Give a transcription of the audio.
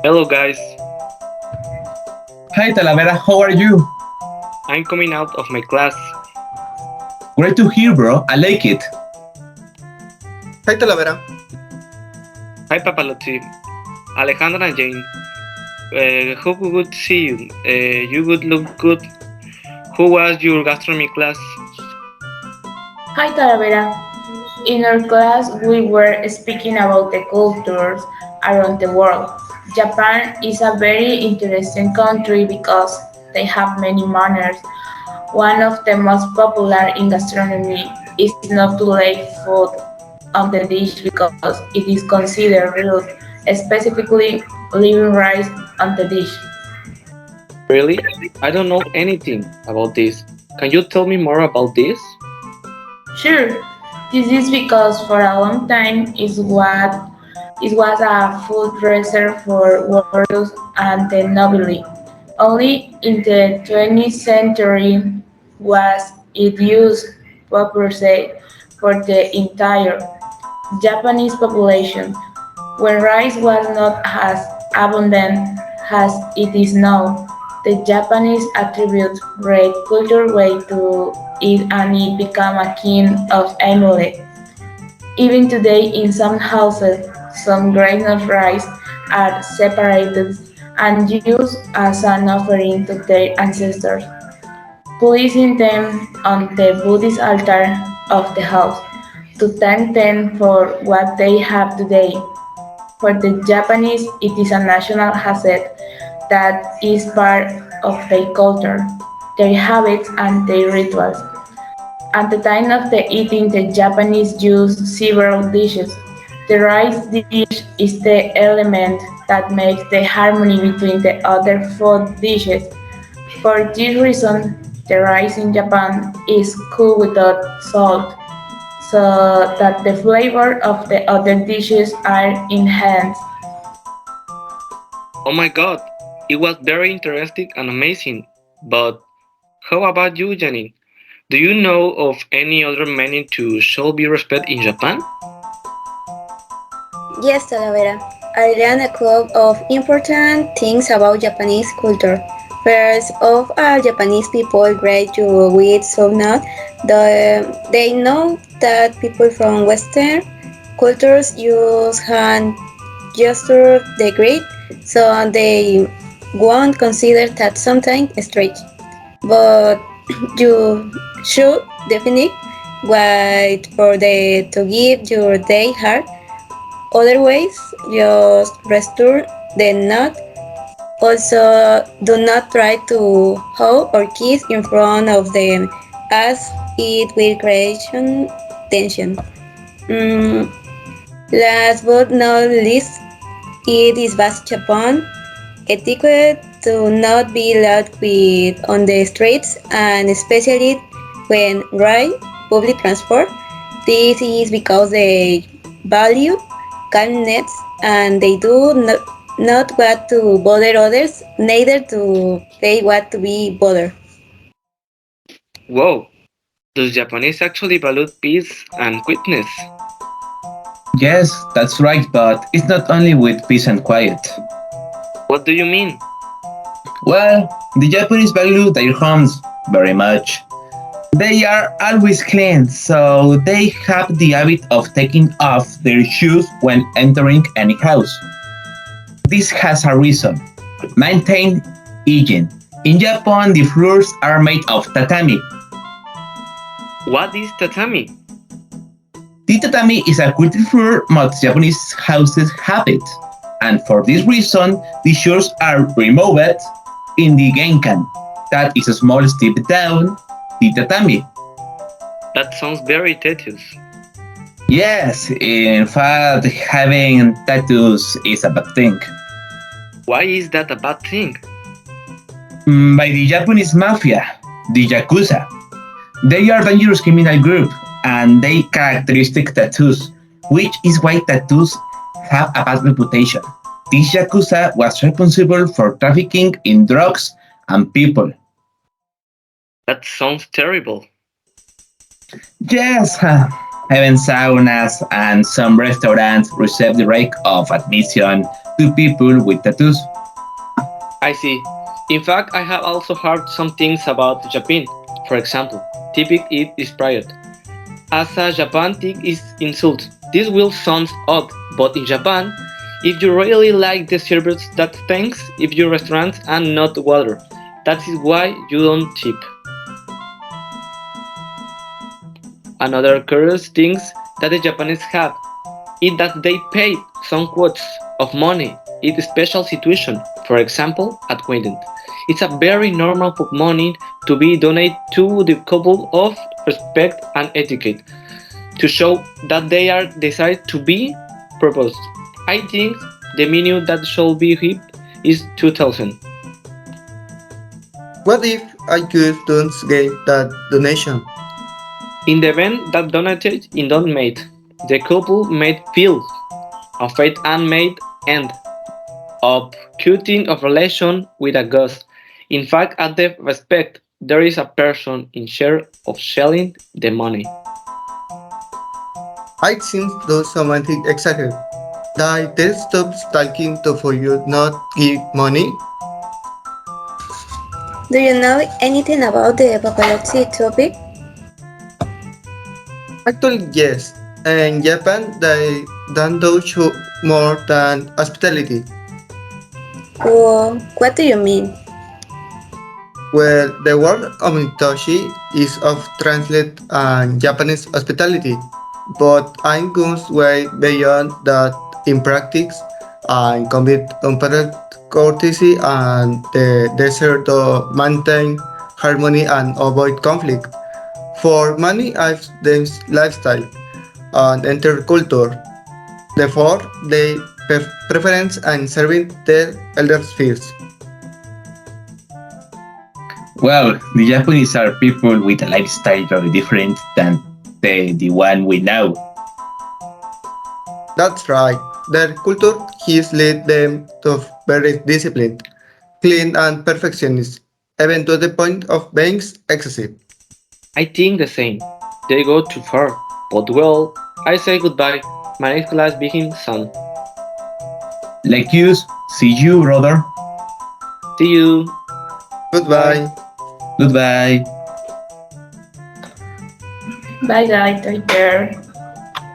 Hello guys, Hi Talavera, how are you? I'm coming out of my class. Great to hear, bro. I like it. Hi Talavera. Hi Papalotti, Alejandra and Jane. Who good to see you? You would look good. Who was your gastronomy class? Hi Talavera. In our class, we were speaking about the cultures around the world. Japan is a very interesting country because they have many manners. One of the most popular in gastronomy is not to lay food on the dish because it is considered rude, specifically leaving rice on the dish. Really? I don't know anything about this. Can you tell me more about this? Sure, this is because for a long time it was a food reserve for warriors and the nobility. Only in the 20th century was it used properly for the entire Japanese population, when rice was not as abundant as it is now. The Japanese attribute great culture way to it and it became a king of emulate. Even today, in some houses, some grains of rice are separated and used as an offering to their ancestors, placing them on the Buddhist altar of the house to thank them for what they have today. For the Japanese, it is a national asset that is part of their culture, their habits, and their rituals. At the time of the eating, the Japanese use several dishes. The rice dish is the element that makes the harmony between the other food dishes. For this reason, the rice in Japan is cooked without salt, so that the flavor of the other dishes are enhanced. Oh my god, it was very interesting and amazing. But how about you, Janine? Do you know of any other meaning to show be respect in Japan? Yes, Talavera. I learned a couple of important things about Japanese culture. First of all, Japanese people great to with so not. They know that people from Western cultures use hand gesture the great, so they won't consider that sometimes strange. But you should definitely wait for the to give your day heart. Otherwise, just restore the knot. Also, do not try to hug or kiss in front of them, as it will create tension. Mm, Last but not least, it is Basque Japan etiquette to not be loud with on the streets and especially when ride public transport. This is because they value calmness and they do not want to bother others, neither to they want to be bothered. Whoa, does Japanese actually value peace and quietness? Yes, that's right, but it's not only with peace and quiet. What do you mean? Well, the Japanese value their homes very much. They are always clean, so they have the habit of taking off their shoes when entering any house. This has a reason. Maintain hygiene. In Japan, the floors are made of tatami. What is tatami? The tatami is a quilted floor most Japanese houses have it, and for this reason, the shoes are removed in the genkan. That is a small step down the tatami. That sounds very tedious. Yes, in fact, having tattoos is a bad thing. Why is that a bad thing? By the Japanese mafia, the Yakuza. They are a dangerous criminal group, and they characteristic tattoos, which is why tattoos have a bad reputation. This Yakuza was responsible for trafficking in drugs and people. That sounds terrible. Yes, even saunas and some restaurants receive the right of admission to people with tattoos. I see. In fact, I have also heard some things about Japan. For example, typic it is pride. As a Japan thing is insult. This will sound odd, but in Japan, if you really like the service, that thanks if your restaurant and not water. That is why you don't tip. Another curious things that the Japanese have is that they pay some quotes of money in a special situation, for example, at wedding. It's a very normal for money to be donated to the couple of respect and etiquette to show that they are decided to be proposed. I think the minimum that should be hit is 2000. What if I could don't get that donation? In the event that donated in don't made, the couple made feel of fate and made end of cutting of relation with a ghost. In fact, at the respect, there is a person in share of selling the money. I think those romantic exaggerate. They stop talking to for you not give money. Do you know anything about the paparazzi topic? Actually, yes. In Japan, they don't do more than hospitality. What do you mean? Well, the word omitoshi is of translate Japanese hospitality, but I'm goes way beyond that in practice and commit unparalleled courtesy and the desire to maintain harmony and avoid conflict. For many of them lifestyle and enter culture, therefore they preference and serving their elders first. Well, the Japanese are people with a lifestyle very different than the one we know. That's right. Their culture has led them to very disciplined, clean and perfectionist, even to the point of being excessive. I think the same. They go too far. But well, I say goodbye. My next class begins soon. Like you, see you, brother. See you. Goodbye. Goodbye. Bye guys, take care.